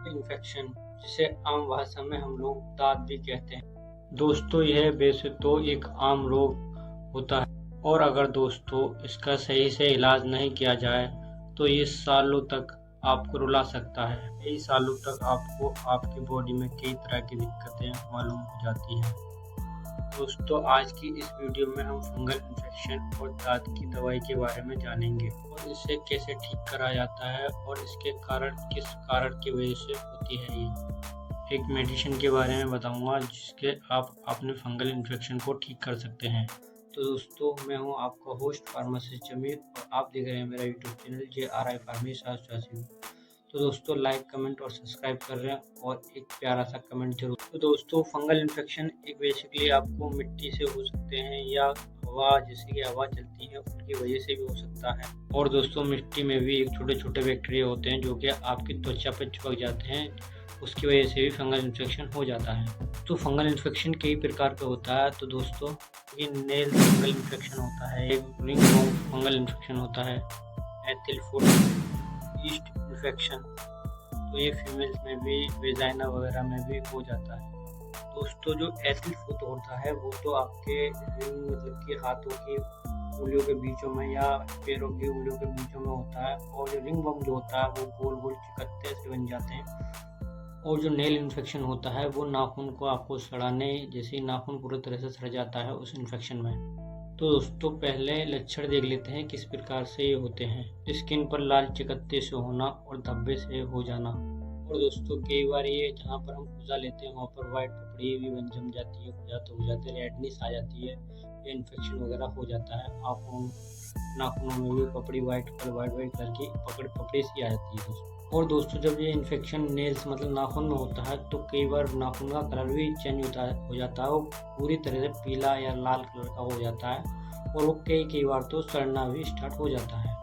Infection, जिसे आम भाषा में हम लोग दाँत भी कहते हैं। दोस्तों, यह वैसे तो एक आम रोग होता है और अगर दोस्तों इसका सही से इलाज नहीं किया जाए तो ये सालों तक आपको रुला सकता है। कई सालों तक आपको आपकी बॉडी में कई तरह की दिक्कतें मालूम हो जाती हैं। दोस्तों, आज की इस वीडियो में हम फंगल इन्फेक्शन और दाँत की दवाई के बारे में जानेंगे और इसे कैसे ठीक करा जाता है और इसके कारण किस कारण की वजह से होती है। ये एक मेडिसिन के बारे में बताऊंगा जिसके आप अपने फंगल इन्फेक्शन को ठीक कर सकते हैं। तो दोस्तों, मैं हूं आपका होस्ट फार्मासिस्ट जमीर और आप देख रहे हैं मेरा यूट्यूब चैनल JRI फार्मेसी। तो दोस्तों, लाइक कमेंट और सब्सक्राइब कर रहे हैं और एक प्यारा सा कमेंट जरूर। तो दोस्तों, फंगल इन्फेक्शन एक बेसिकली आपको मिट्टी से हो सकते हैं या हवा, जैसे कि हवा चलती है उनकी वजह से भी हो सकता है। और दोस्तों, मिट्टी में भी एक छोटे छोटे बैक्टीरिया होते हैं जो कि आपकी त्वचा पर चिपक जाते हैं, उसकी वजह से भी फंगल इन्फेक्शन हो जाता है। तो फंगल इन्फेक्शन कई प्रकार का होता है। तो दोस्तों, ये नेल फंगल इन्फेक्शन होता है, एक रिंग फंगल इन्फेक्शन होता है, एथिल फुट ईस्ट इन्फेक्शन, तो ये फीमेल्स में भी, वेजाइना वगैरह में भी हो जाता है। दोस्तों, जो एथिल फुट होता है वो तो आपके मतलब कि हाथों की उंगलियों के बीचों में या पैरों की उंगलियों के बीचों में होता है और जो रिंग वर्म जो होता है वो गोल गोल चिकत्ते से बन जाते हैं। और जो नेल इन्फेक्शन होता है वो नाखून को आपको सड़ाने, जैसे नाखून पूरी तरह से सड़ जाता है उस इन्फेक्शन में। तो दोस्तों, पहले लक्षण देख लेते हैं किस प्रकार से ये होते हैं। स्किन पर लाल चिकत्ते से होना और धब्बे से हो जाना। और दोस्तों, कई बार ये जहाँ पर हम पूजा लेते हैं वहाँ पर वाइट पपड़ी भी जम जाती है, हो जाती है, रेडनेस आ जाती है, ये इन्फेक्शन वगैरह हो जाता है। आँखों नाखूनों में भी पपड़ी वाइट कलर की पपड़ी सी आ जाती है दोस्तों। और दोस्तों, जब ये इन्फेक्शन नेल्स मतलब नाखून में होता है तो कई बार नाखून का कलर भी चेंज हो जाता है, वो पूरी तरह से पीला या लाल कलर का हो जाता है और वो कई बार तो सड़ना भी स्टार्ट हो जाता है।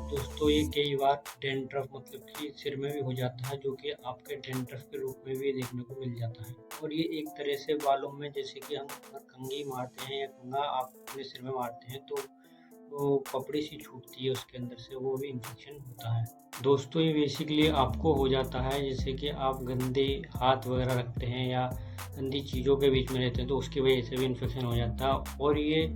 दोस्तों, ये कई बार डेंड्रफ मतलब कि सिर में भी हो जाता है, जो कि आपके डेंड्रफ के रूप में भी देखने को मिल जाता है। और ये एक तरह से बालों में, जैसे कि हम कंघी मारते हैं या कंघा आप अपने सिर में मारते हैं तो वो पपड़ी सी छूटती है उसके अंदर से, वो भी इन्फेक्शन होता है। दोस्तों, ये बेसिकली आपको हो जाता है जैसे कि आप गंदे हाथ वगैरह रखते हैं या गंदी चीज़ों के बीच में रहते हैं तो उसकी वजह से भी इन्फेक्शन हो जाता है। और ये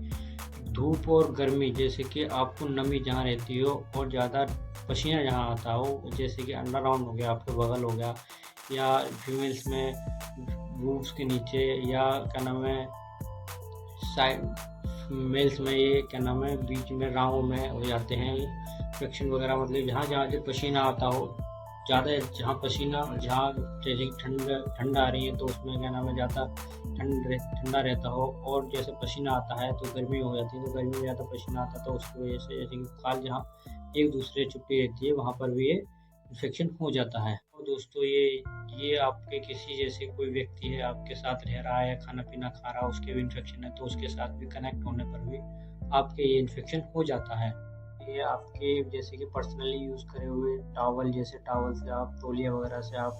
धूप और गर्मी, जैसे कि आपको नमी जहाँ रहती हो और ज़्यादा पसीना जहाँ आता हो, जैसे कि अंडर राउंड हो गया, आपके बगल हो गया, या फीमेल्स में बूब्स के नीचे, या क्या नाम है साइड मेल्स में ये क्या नाम है बीच में राहों में हो जाते हैं इन्फेक्शन वगैरह। मतलब जहाँ जहाँ से पसीना आता हो ज़्यादा, जहाँ पसीना, जहाँ जैसे ठंड आ रही है तो उसमें क्या नाम है ज़्यादा ठंडा रहता हो, और जैसे पसीना आता है तो गर्मी हो जाती है, तो गर्मी में ज़्यादा पसीना आता है तो उसकी वजह से, जैसे कि खाल जहाँ एक दूसरे चिपटी रहती है वहाँ पर भी ये इन्फेक्शन हो जाता है। और दोस्तों, ये आपके किसी, जैसे कोई व्यक्ति है आपके साथ रह रहा है, खाना पीना खा रहा है, उसके भी इन्फेक्शन है तो उसके साथ भी कनेक्ट होने पर भी आपके ये इन्फेक्शन हो जाता है। ये आपके जैसे कि पर्सनली यूज़ करे हुए टॉवल, जैसे टॉवल से आप, तौलिया वगैरह से आप,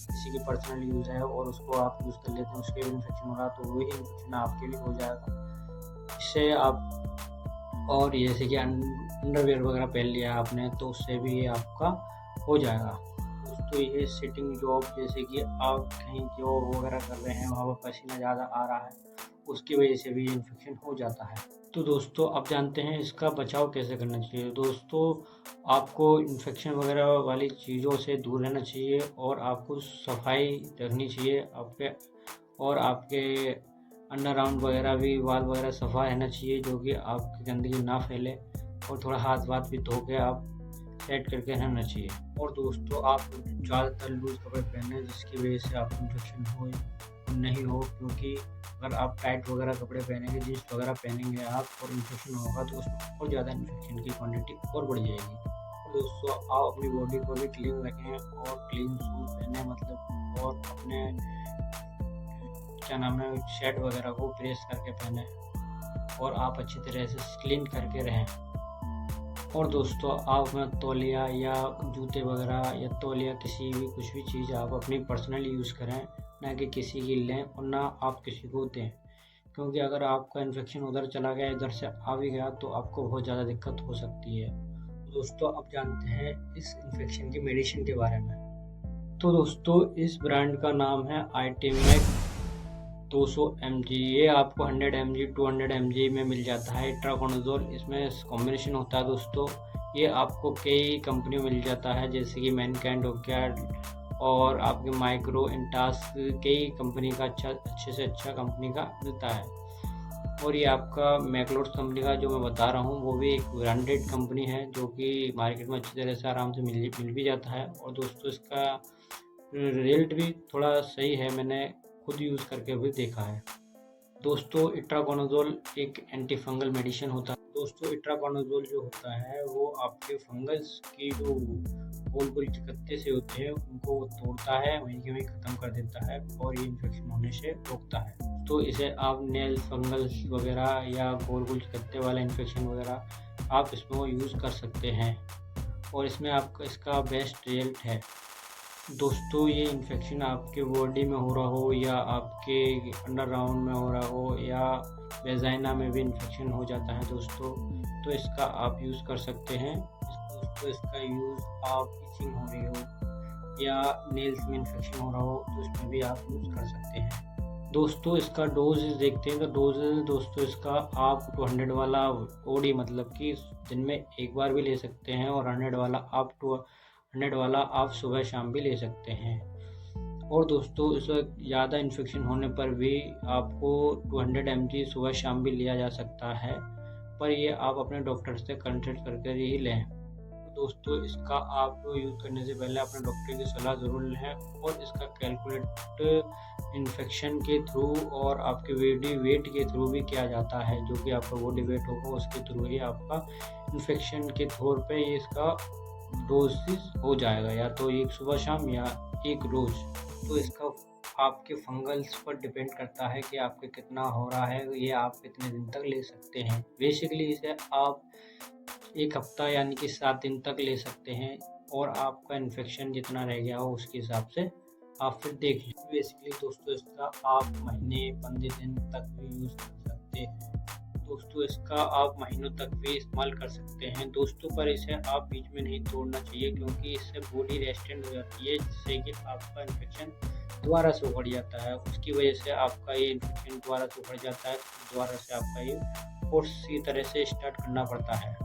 किसी की पर्सनल यूज़ है और उसको आप यूज़ कर लेते हैं, उसके भी इन्फेक्शन हो रहा तो वही इन्फेक्शन आपके भी हो जाएगा। इससे आप, और जैसे कि अंडरवेयर वगैरह पहन लिया आपने तो उससे भी ये आपका हो जाएगा। दोस्तों, ये सिटिंग जॉब, जैसे कि आप कहीं जॉब वगैरह कर रहे हैं वहाँ पर पसीना ज़्यादा आ रहा है, उसकी वजह से भी इन्फेक्शन हो जाता है। तो दोस्तों, अब जानते हैं इसका बचाव कैसे करना चाहिए। दोस्तों, आपको इन्फेक्शन वगैरह वाली चीज़ों से दूर रहना चाहिए और आपको सफाई रखनी चाहिए आपके, और आपके अंडर राउंड वगैरह भी, वाल वगैरह सफ़ा रहना चाहिए, जो कि आपकी गंदगी ना फैले, और थोड़ा हाथ भी धो के आप सेट करके रहना चाहिए। और दोस्तों, आप ज़्यादातर लूज़ कपड़े पहने जिसकी वजह से आपको इन्फेक्शन हो नहीं हो, क्योंकि अगर आप टाइट वगैरह कपड़े पहनेंगे, जीन्स वगैरह पहनेंगे आप और इन्फेक्शन होगा तो उसमें और ज़्यादा इन्फेक्शन की क्वांटिटी और बढ़ जाएगी। और दोस्तों, आप अपनी बॉडी को भी क्लीन रखें और क्लीन शूज़ पहने, मतलब, और अपने क्या नाम है शर्ट वगैरह को प्रेस करके पहने और आप अच्छी तरह से क्लीन करके रहें। और दोस्तों, आप अपना तौलिया या जूते वगैरह या तौलिया किसी भी कुछ भी चीज़ आप अपनी पर्सनली यूज़ करें, ना कि किसी की लें और ना आप किसी को दें, क्योंकि अगर आपका इन्फेक्शन उधर चला गया, इधर से आ भी गया तो आपको बहुत ज़्यादा दिक्कत हो सकती है। दोस्तों, अब जानते हैं इस इन्फेक्शन की मेडिसिन के बारे में। तो दोस्तों इस ब्रांड का नाम है आइटेमैक 200 mg। ये आपको 100 mg 200 mg में मिल जाता है इट्राकोनाज़ोल। इसमें कॉम्बिनेशन होता है दोस्तों। ये आपको कई कंपनी में मिल जाता है, जैसे कि मैनकाइंड हो गया और आपके माइक्रो इंटास, कई कंपनी का अच्छे से अच्छा कंपनी का मिलता है। और ये आपका मैक्लोड्स कंपनी का जो मैं बता रहा हूँ वो भी एक ब्रांडेड कंपनी है, जो कि मार्केट में अच्छी तरह से आराम से मिल भी जाता है। और दोस्तों इसका रिजल्ट भी थोड़ा सही है, मैंने खुद यूज़ करके भी देखा है। दोस्तों इट्राकोनाज़ोल एक एंटी फंगल मेडिसिन होता है। दोस्तों इट्राकोनाज़ोल जो होता है वो आपके फंगस की जो गोल गोल चिकत्ते से होते हैं उनको तोड़ता है, वहीं के वहीं ख़त्म कर देता है और ये इन्फेक्शन होने से रोकता है। तो इसे आप नेल फंगल्स वगैरह या गोल गोल चिकत्ते वाला इन्फेक्शन वगैरह आप इसमें यूज़ कर सकते हैं और इसमें आपका इसका बेस्ट रिजल्ट है। दोस्तों ये इन्फेक्शन आपके बॉडी में हो रहा हो या आपके अंडरग्राउंड में हो रहा हो या वेजाइना में भी इन्फेक्शन हो जाता है दोस्तों, तो इसका आप यूज़ कर सकते हैं। दोस्तों इसका यूज़ आप इचिंग हो रही हो या नेल्स में इन्फेक्शन हो रहा हो तो इसमें भी आप यूज़ कर सकते हैं। दोस्तों इसका डोज देखते हैं तो डोज दोस्तों इसका आप 200 वाला ओडी मतलब कि दिन में एक बार भी ले सकते हैं और 100 वाला आप 200 वाला आप सुबह शाम भी ले सकते हैं। और दोस्तों इससे ज़्यादा इन्फेक्शन होने पर भी आपको 200 mg सुबह शाम भी लिया जा सकता है, पर ये आप अपने डॉक्टर से कंसल्ट करके ही लें। दोस्तों इसका आप यूज़ करने से पहले अपने डॉक्टर की सलाह ज़रूर लें और इसका कैलकुलेट इन्फेक्शन के थ्रू और आपके बॉडी वेट के थ्रू भी किया जाता है, जो कि आपका बॉडी वेट होगा उसके थ्रू ही आपका इन्फेक्शन के तौर पे ये इसका डोजेस हो जाएगा, या तो एक सुबह शाम या एक रोज़। तो इसका आपके फंगल्स पर डिपेंड करता है कि आपके कितना हो रहा है, ये आप कितने दिन तक ले सकते हैं। बेसिकली इसे आप एक हफ्ता यानी कि 7 दिन तक ले सकते हैं और आपका इन्फेक्शन जितना रह गया हो उसके हिसाब से आप फिर देख लीजिए। बेसिकली दोस्तों इसका आप महीने 15 दिन तक भी यूज़ कर सकते हैं। दोस्तों इसका आप महीनों तक भी इस्तेमाल कर सकते हैं दोस्तों, पर इसे आप बीच में नहीं तोड़ना चाहिए क्योंकि इससे बॉडी रेस्टेंट हो जाती है, जिससे कि आपका इन्फेक्शन दोबारा से उखड़ जाता है। उसकी वजह से आपका ये इन्फेक्शन दोबारा से उखड़ जाता है, दोबारा से आपका ये कोर्स की तरह से स्टार्ट करना पड़ता है।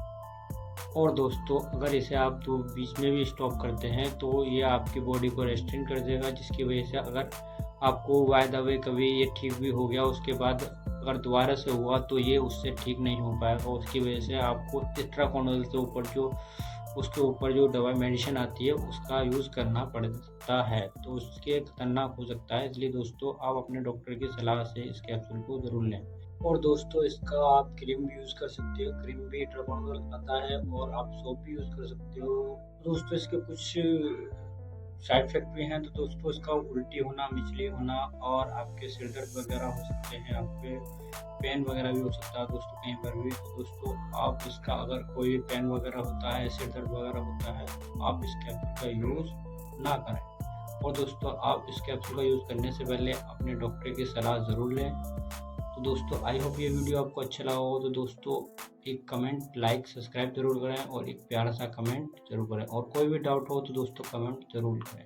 और दोस्तों अगर इसे आप तो बीच में भी स्टॉप करते हैं तो ये आपकी बॉडी को रेस्ट्रिक्ट कर देगा, जिसकी वजह से अगर आपको बाय द वे कभी ये ठीक भी हो गया उसके बाद अगर दोबारा से हुआ तो ये उससे ठीक नहीं हो पाएगा। उसकी वजह से आपको इट्राकोनाज़ोल के ऊपर जो उसके ऊपर जो दवाई मेडिसिन आती है उसका यूज़ करना पड़ता है, तो उसके खतरनाक हो सकता है। इसलिए दोस्तों आप अपने डॉक्टर की सलाह से इस कैप्सूल को ज़रूर लें। और दोस्तों इसका आप क्रीम भी यूज़ कर सकते हो, क्रीम भी इट्राकोनाज़ोल आता है, और आप सोप भी यूज़ कर सकते हो। दोस्तों इसके कुछ साइड इफेक्ट भी हैं, तो दोस्तों इसका उल्टी होना, मिचली होना और आपके सिर दर्द वगैरह हो सकते हैं, आपके पेन वगैरह भी हो सकता है दोस्तों कहीं पर भी। तो दोस्तों आप इसका अगर कोई भी पेन वगैरह होता है, सिर दर्द वगैरह होता है, तो आप इस कैप्सूल का यूज़ ना करें। और दोस्तों आप इस कैप्सूल का यूज़ करने से पहले अपने डॉक्टर की सलाह ज़रूर लें। तो दोस्तों आई होप ये वीडियो आपको अच्छा लगा हो, तो दोस्तों एक कमेंट, लाइक, सब्सक्राइब जरूर करें और एक प्यारा सा कमेंट जरूर करें, और कोई भी डाउट हो तो दोस्तों कमेंट जरूर करें।